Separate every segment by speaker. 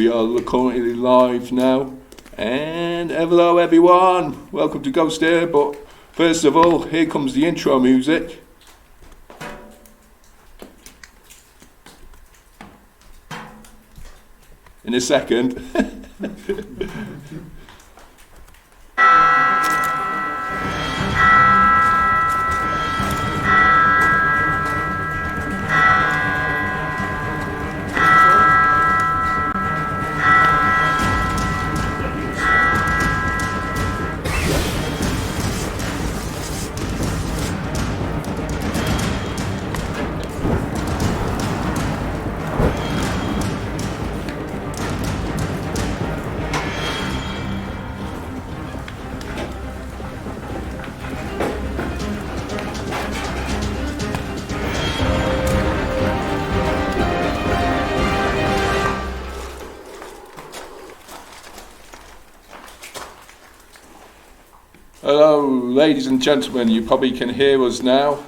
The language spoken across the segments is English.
Speaker 1: We are currently live now, and hello everyone, welcome to GhostÉire. But first of all, here comes the intro music. In a second. Hello, ladies and gentlemen, you probably can hear us now.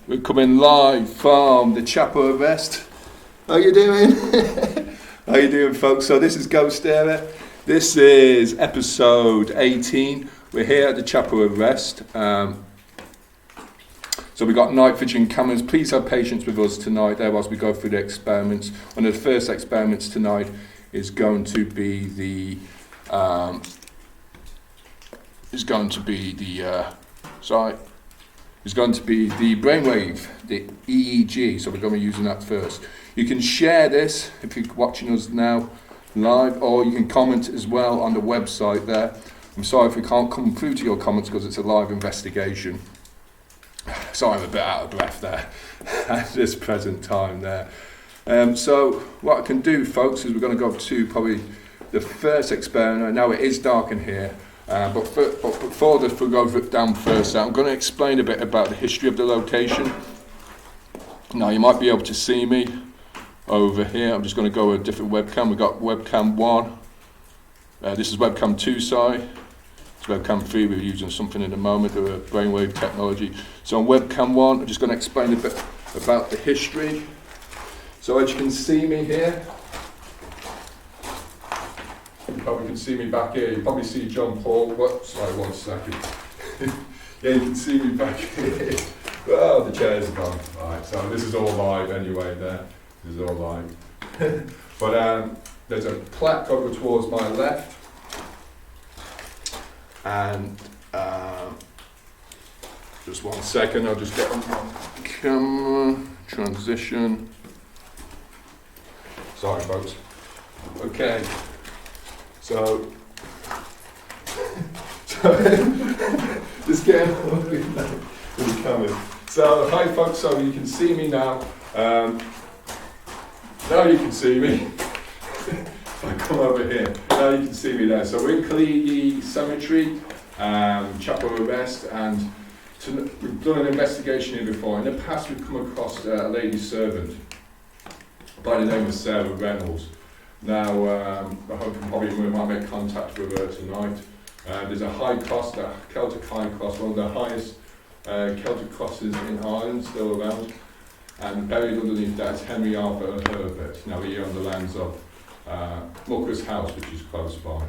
Speaker 1: We're coming live from the chapel arrest. How you doing? How you doing, folks? So this is GhostÉire. This is episode 18. We're here at the chapel arrest. So we've got night vision cameras. Please have patience with us tonight there whilst we go through the experiments. One of the first experiments tonight is going to be the brainwave, the EEG. So we're going to be using that first. You can share this if you're watching us now live, or you can comment as well on the website there. I'm sorry if we can't come through to your comments because it's a live investigation. Sorry, I'm a bit out of breath there at this present time there. So what I can do, folks, is we're going to go to probably the first experiment. Now it is dark in here. But before this, we'll go down first. I'm going to explain a bit about the history of the location. Now, you might be able to see me over here. I'm just going to go with a different webcam. We've got webcam 1. This is webcam 2, sorry. It's webcam 3. We're using something in a moment, the brainwave technology. So on webcam 1, I'm just going to explain a bit about the history. So as you can see me here, you probably can see me back here. You probably see John Paul. Sorry, 1 second. Yeah, you can see me back here. Oh, the chairs are gone. Right, so this is all live anyway there. This is all live. But there's a plaque over towards my left. And just 1 second, I'll just get on my camera. Transition. Sorry, folks. Okay. So just getting with the camera. So hi folks, so you can see me now. Now you can see me. If I come over here, now you can see me there. So we're in Khalidi Cemetery, chapel arrest, and we've done an investigation here before. In the past we've come across a lady servant by the name of Sarah Reynolds. Now, I hope we might make contact with her tonight. There's a high cross, the Celtic high cross, one of the highest Celtic crosses in Ireland, still around. And buried underneath that is Henry Arthur Herbert, now here on the lands of Mucker's house, which is close by.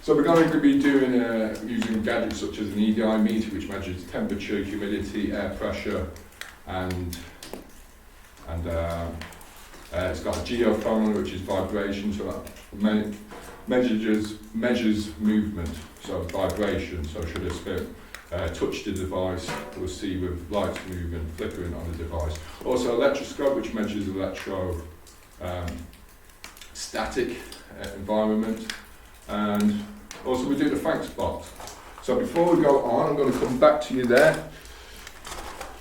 Speaker 1: So we're going to be doing using gadgets such as an EDI meter, which measures temperature, humidity, air pressure, and it's got a geophono, which is vibration, so that measures movement, so vibration. So should a spirit touch the device, we'll see with lights moving, flickering on the device. Also electroscope, which measures static environment. And also we do the thanks box. So before we go on, I'm going to come back to you there.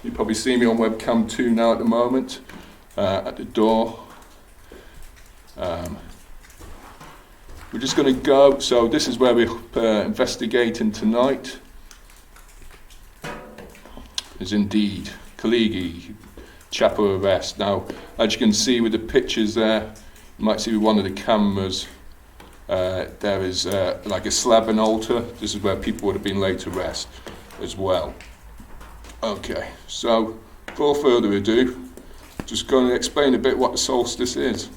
Speaker 1: You probably see me on webcam 2 now at the moment. At the door. We're just going to go, so this is where we're investigating tonight. Is indeed Khalidi chapel arrest. Now, as you can see with the pictures there, you might see with one of the cameras, there is like a slab and altar. This is where people would have been laid to rest as well. Okay, so without further ado, just going to explain a bit what the solstice is.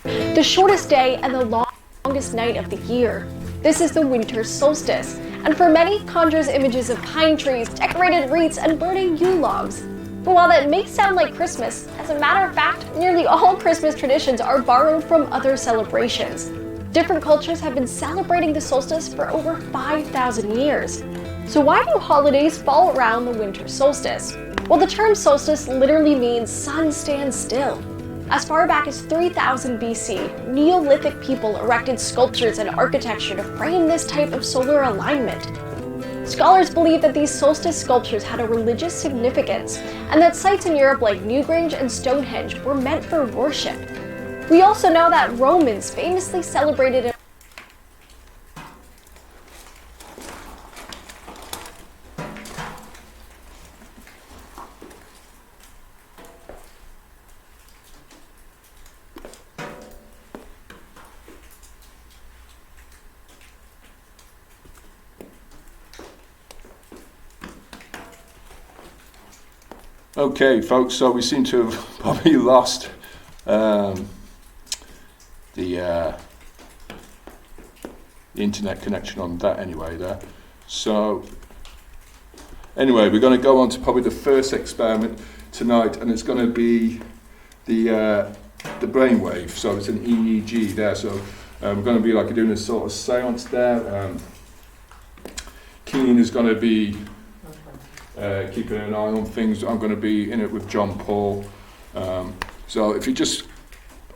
Speaker 2: The shortest day and the longest night of the year. This is the winter solstice, and for many conjures images of pine trees, decorated wreaths, and burning Yule logs. But while that may sound like Christmas, as a matter of fact, nearly all Christmas traditions are borrowed from other celebrations. Different cultures have been celebrating the solstice for over 5,000 years. So why do holidays fall around the winter solstice? Well, the term solstice literally means sun stands still. As far back as 3000 BC, Neolithic people erected sculptures and architecture to frame this type of solar alignment. Scholars believe that these solstice sculptures had a religious significance, and that sites in Europe like Newgrange and Stonehenge were meant for worship. We also know that Romans famously celebrated it.
Speaker 1: Okay, folks, so we seem to have probably lost the internet connection on that anyway there. So anyway, we're going to go on to probably the first experiment tonight, and it's going to be the brainwave. So it's an EEG there. So we're going to be like doing a sort of seance there. Keen is going to be keeping an eye on things. I'm going to be in it with John Paul. So if you just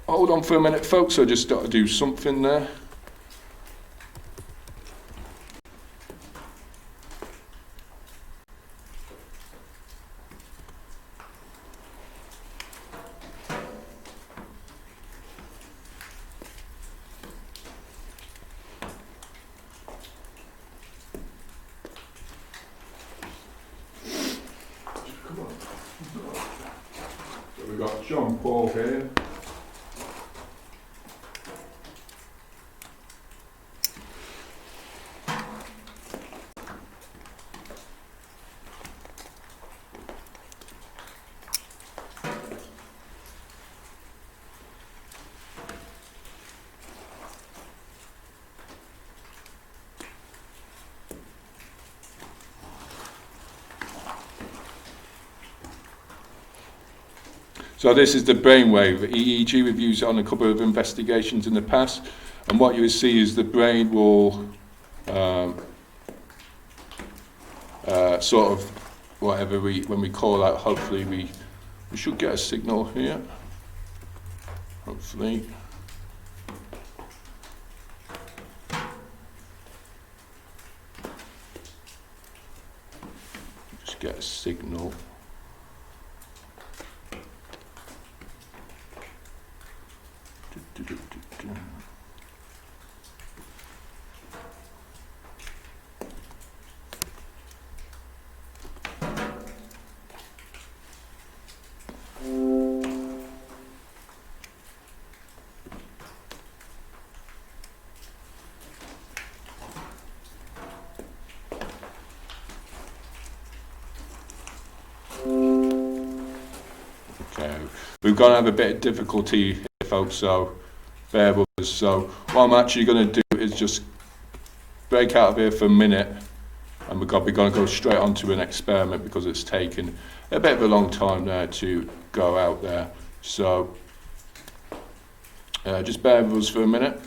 Speaker 1: hold on for a minute, folks, I'll just start to do something there. We've got John Paul here. So this is the brainwave EEG. We've used it on a couple of investigations in the past, and what you will see is the brain will sort of whatever when we call out. Hopefully we should get a signal here. Hopefully. Just get a signal. Okay, we're going to have a bit of difficulty here, folks, so bear with us. So what I'm actually going to do is just break out of here for a minute, and we're going to go straight on to an experiment because it's taken a bit of a long time there to go out there. So just bear with us for a minute.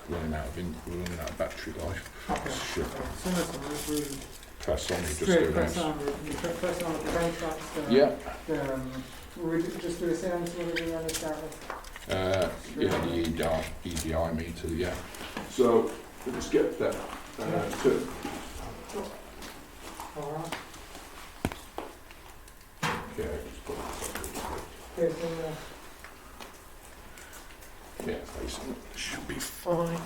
Speaker 1: Running out of battery life.
Speaker 3: Okay.
Speaker 1: Press on, just
Speaker 3: Straight
Speaker 1: do
Speaker 3: press
Speaker 1: this.
Speaker 3: on, press on with the right tracks.
Speaker 1: Yeah.
Speaker 3: We just do the same as what we want to start with.
Speaker 1: Yeah, the EDI meter, yeah. So we'll just get that to.
Speaker 3: Alright.
Speaker 1: Okay, just put
Speaker 3: Okay, so
Speaker 1: yeah, facing it should be fine.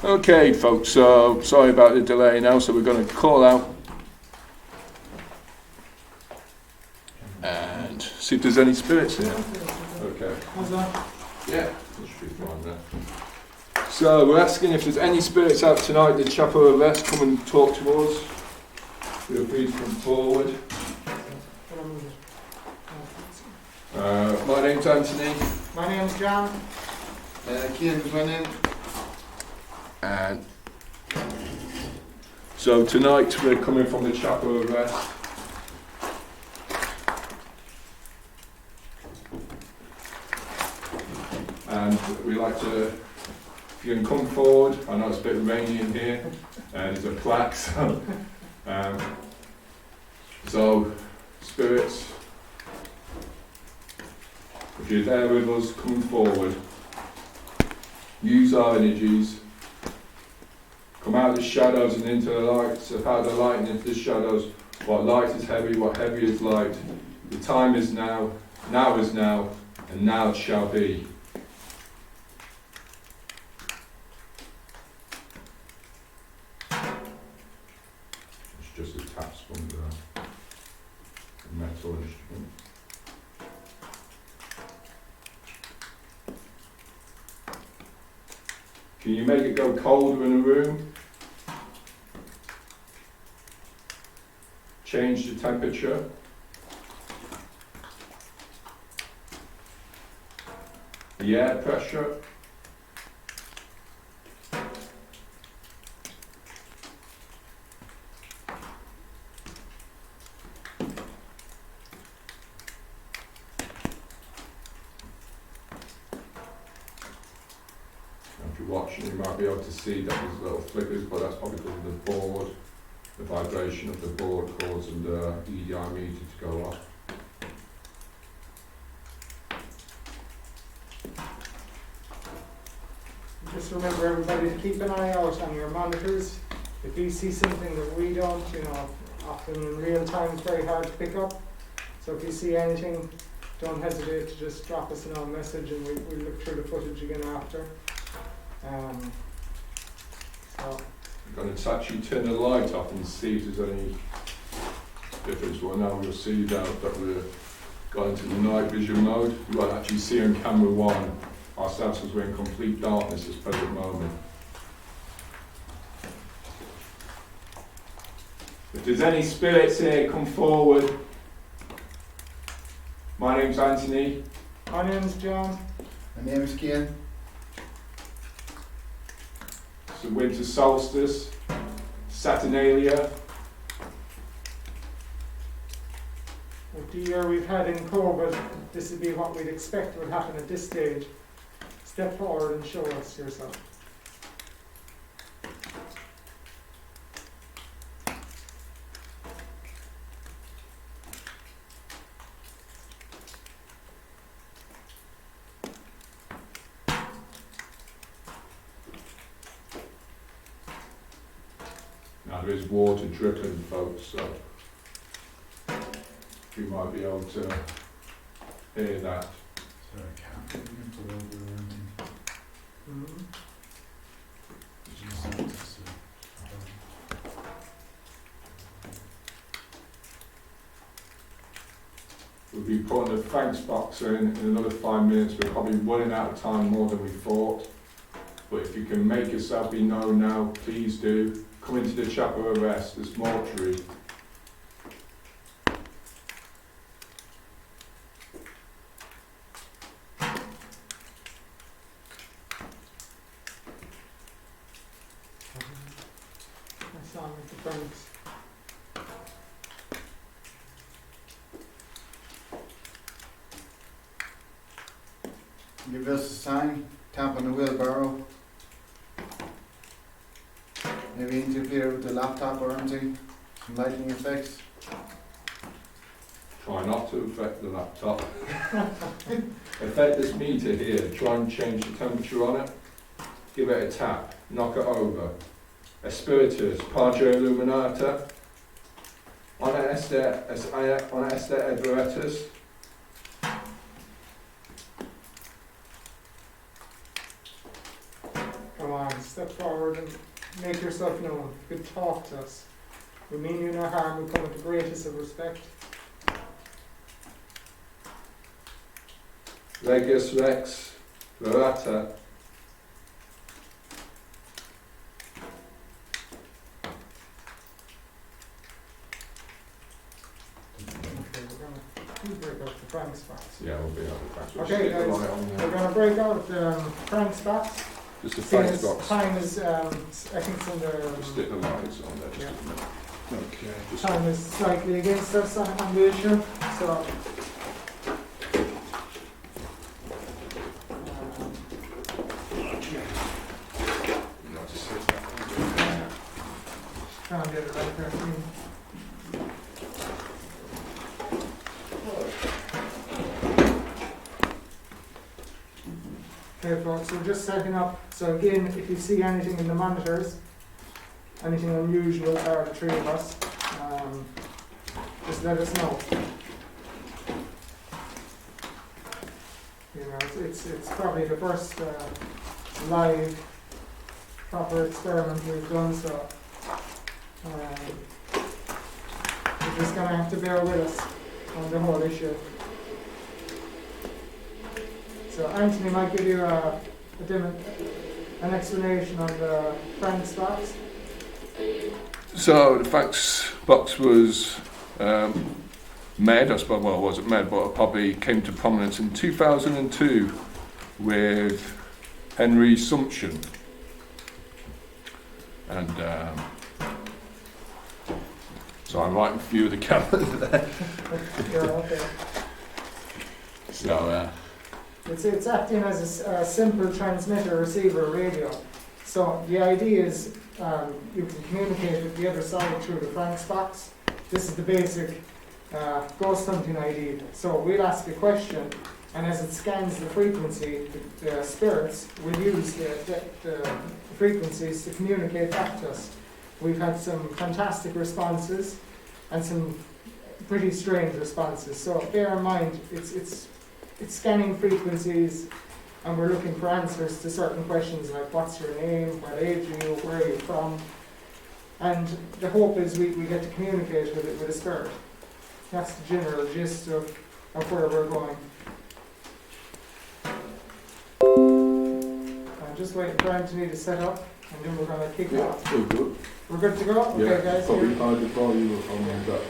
Speaker 1: Okay, folks, so sorry about the delay now, so we're going to call out and see if there's any spirits here. Okay.
Speaker 3: How's that?
Speaker 1: Yeah, that should be fine there. So we're asking if there's any spirits out tonight, the Chapel of Rest, come and talk to us. Feel free to come forward. My name's Anthony.
Speaker 3: My name's John.
Speaker 4: Kieran's my name.
Speaker 1: And so tonight we're coming from the Chapel of Rest. And we like to, if you can come forward, I know it's a bit rainy in here, and there's a plaque, so spirits, if you're there with us, come forward, use our energies, come out of the shadows and into the light, step out of the light and into the shadows. What light is heavy, what heavy is light. The time is now, now is now, and now it shall be. It's just a tap sponge there, a metal instrument. Can you make it go colder in a room? Change the temperature. The air pressure. If you're watching, you might be able to see that there's little flickers, but that's probably because of the board, the vibration of the board causing the EDI meter to go off.
Speaker 3: Just remember everybody to keep an eye out on your monitors. If you see something that we don't, often in real time it's very hard to pick up. So if you see anything, don't hesitate to just drop us a message and we'll look through the footage again after. So
Speaker 1: I'm going to actually turn the light off and see if there's any difference. Well, now we'll see that we've got into the night vision mode. You won't actually see on camera one ourselves as we're in complete darkness at this present moment. If there's any spirits here, come forward. My name's Anthony.
Speaker 3: my name's John.
Speaker 4: My name is Kieran.
Speaker 1: It's the Winter Solstice, Saturnalia.
Speaker 3: With the year we've had in COVID, this would be what we'd expect would happen at this stage. Step forward and show us yourself.
Speaker 1: Now there is water dripping, folks, so you might be able to hear that.
Speaker 4: Sorry, I can't. You can put over or anything.
Speaker 3: Mm-hmm.
Speaker 4: Did you send this,
Speaker 1: We'll be putting a thanks box in another 5 minutes. We're probably running out of time more than we thought. But if you can make yourself be known now, please do. Come into the Chapel of Rest, this mortuary.
Speaker 3: I saw him with the friends.
Speaker 4: Give us a sign, tap on the wheelbarrow. Maybe interfere with the laptop or anything. Some lighting effects.
Speaker 1: Try not to affect the laptop. Affect this meter here. Try and change the temperature on it. Give it a tap. Knock it over. Espiritus, Page Illuminata. On Esther Everetus.
Speaker 3: Come on, step forward and make yourself known. You could talk to us. We mean you no harm, we come with the greatest of respect.
Speaker 1: Regus Rex, Verata.
Speaker 3: Okay, we'll break out the prank spots.
Speaker 1: Yeah, we'll be on the back.
Speaker 3: Okay, guys, we're going to break out the prank spots.
Speaker 1: Just a
Speaker 3: Seeing
Speaker 1: prank
Speaker 3: as
Speaker 1: box.
Speaker 3: time is, I think it's in
Speaker 1: Just stick
Speaker 3: the
Speaker 1: the lights on there just
Speaker 3: Yeah.
Speaker 1: a minute. Okay, just
Speaker 3: time is slightly against us on the issue, so.
Speaker 1: no, just sit back.
Speaker 3: Try and get it right there. Okay, folks, we're just setting up. So again, if you see anything in the monitors, anything unusual, or the three of us, just let us know. You know, it's probably the first live proper experiment we've done, so you're just gonna have to bear with us on the whole issue. So Anthony might give you an explanation on the prank spots.
Speaker 1: So the fax box was made, I suppose, well, it wasn't made, but it probably came to prominence in 2002 with Henry Sumption. And so I'm right in view of the camera there.
Speaker 3: Yeah, okay.
Speaker 1: So,
Speaker 3: It's acting as a simple transmitter, receiver, radio. So the idea is you can communicate with the other side through the Frank's box. This is the basic ghost hunting ID. So we'll ask a question, and as it scans the frequency, the spirits will use the frequencies to communicate back to us. We've had some fantastic responses and some pretty strange responses. So bear in mind, it's scanning frequencies, and we're looking for answers to certain questions like what's your name, what age are you, where are you from, and the hope is we get to communicate with a spirit. That's the general gist of where we're going. I'm just waiting for Anthony to set up, and then we're going to kick off.
Speaker 1: we're good.
Speaker 3: We're good to go? Okay, guys.
Speaker 1: Probably
Speaker 3: Here.
Speaker 1: hard to call you on that.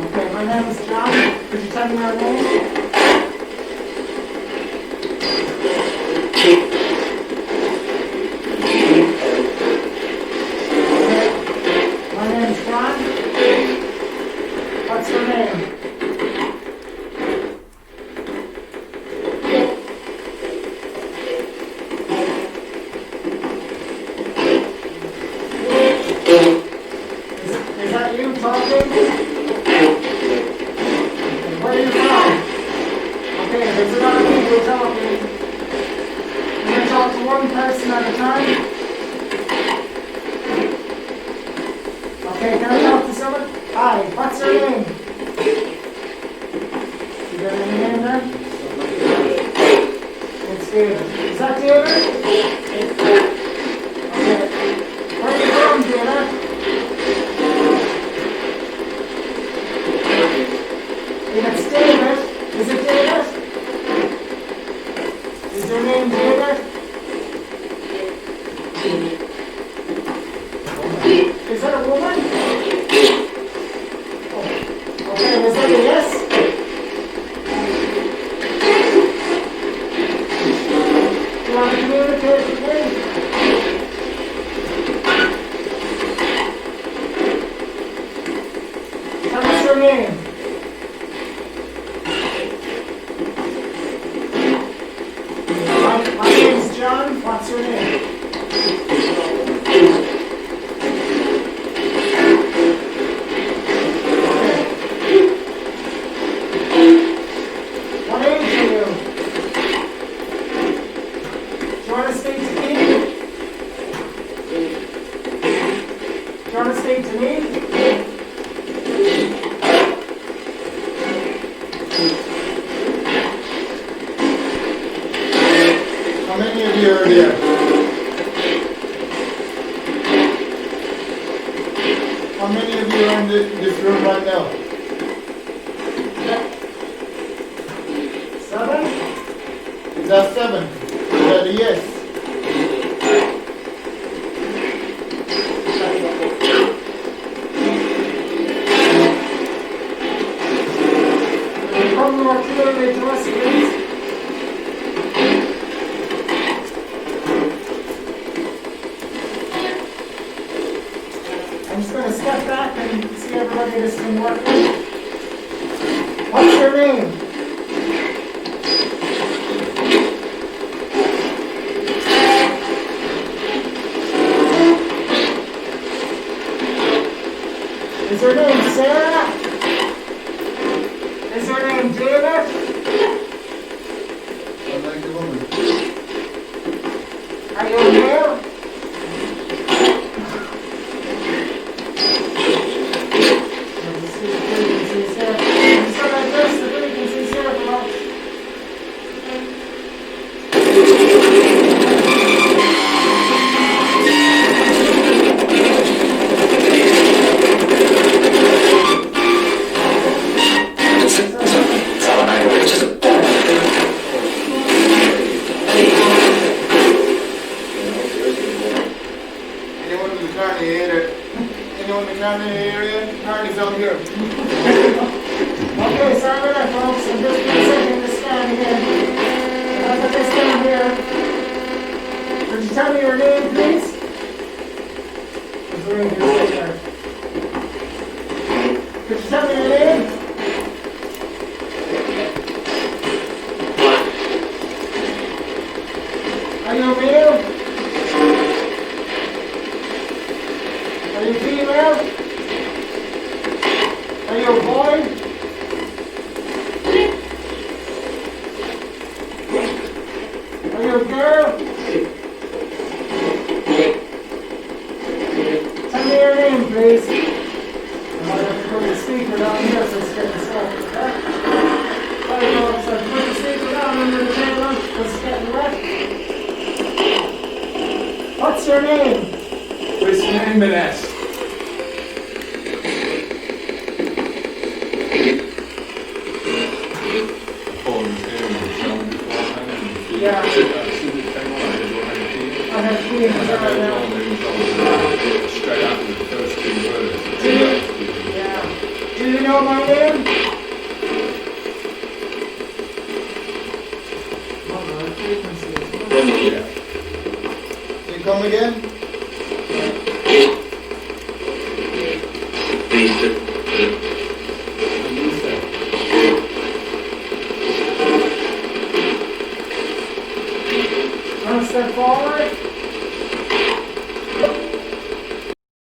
Speaker 3: Okay, my name is John. Could you tell me your name? My name is John. What's your name? Is that you talking? Where are you from? Okay, there's a lot of people talking. Can you talk to one person at a time? Okay, can I talk to someone? Hi, what's your name? You got any name there? It's David. Is that David? Okay. Where are you from, David? It's David. Is it David? Is your name David? Is that a woman? Oh. Okay, was that a yes? Do you want to communicate with me? Tell us your name. My name is John. What's your name? What age are you? Do you want to speak to me? Do you want to speak to me?
Speaker 4: there. How many of you are in this room right now?
Speaker 3: 7?
Speaker 4: Is that 7? Is that a yes?
Speaker 3: Can you come more clearly to us, please? I'm just going to step back and see everybody this can work with. What's your name? Is your name Sarah? Is your name David?
Speaker 4: I like the woman.
Speaker 3: Are you a male?
Speaker 4: Anyone in the Carney area? Anyone in the Carney area? Carney's out here.
Speaker 3: Okay, sorry about that, folks. I'm just going to send this down here. I'll put this down here. Could you tell me your name, please? There's a ring here somewhere. Could you tell me your name? Are you a male? Are you female? Are you a boy? Are you a girl? Tell me your name, please. I might have to put the speaker down here so it's getting soft, okay? Alright, folks, so put the speaker down under the table because it's getting wet. What's your name?
Speaker 1: Christian Jimenez.
Speaker 3: Yeah. I have feelings right now.
Speaker 1: Straight after the first 2 words.
Speaker 3: Yeah. Do you know my name?
Speaker 1: Yeah.
Speaker 4: You come again?